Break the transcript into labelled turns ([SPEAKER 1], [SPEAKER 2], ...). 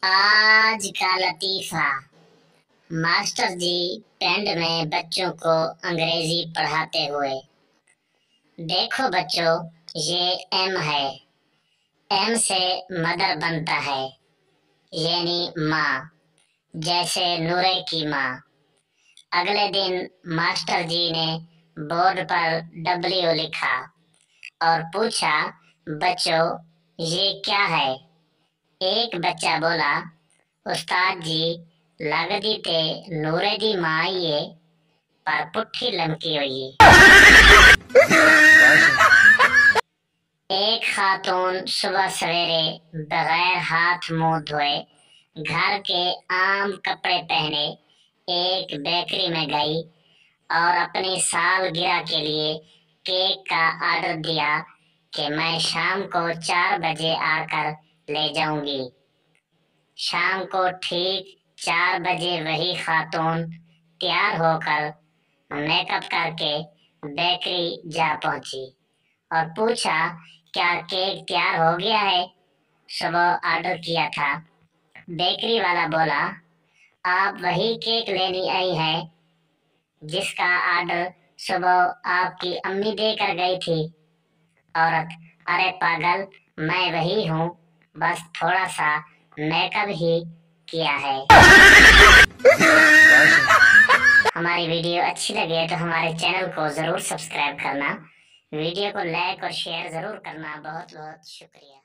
[SPEAKER 1] आज का लतीफा। मास्टर जी पिंड में बच्चों को अंग्रेजी पढ़ाते हुए। देखो बच्चों, ये एम है। एम से मदर बनता है, यानी माँ, जैसे नूरे की माँ। अगले दिन मास्टर जी ने बोर्ड पर डब्ल्यू लिखा और पूछा, बच्चों ये क्या है? एक बच्चा बोला, उस्ताद जी लगदी ते नूरे दी माँ ये, पर पुट्ठी लमकी हुई। एक खातून सुबह सवेरे बगैर हाथ मुंह धोए घर के आम कपड़े पहने एक बेकरी में गई और अपनी सालगिरह के लिए केक का ऑर्डर दिया कि मैं शाम को 4 बजे आकर ले जाऊंगी। शाम को ठीक 4 बजे वही खातून तैयार होकर मेकअप करके बेकरी जा पहुंची और पूछा, क्या केक तैयार हो गया है? सुबह ऑर्डर किया था। बेकरी वाला बोला, आप वही केक लेनी आई हैं जिसका ऑर्डर सुबह आपकी अम्मी देकर गई थी। औरत, अरे पागल, मैं वही हूँ, बस थोड़ा सा मेकअप ही किया है। हमारी वीडियो अच्छी लगे तो हमारे चैनल को जरूर सब्सक्राइब करना, वीडियो को लाइक और शेयर जरूर करना। बहुत बहुत शुक्रिया।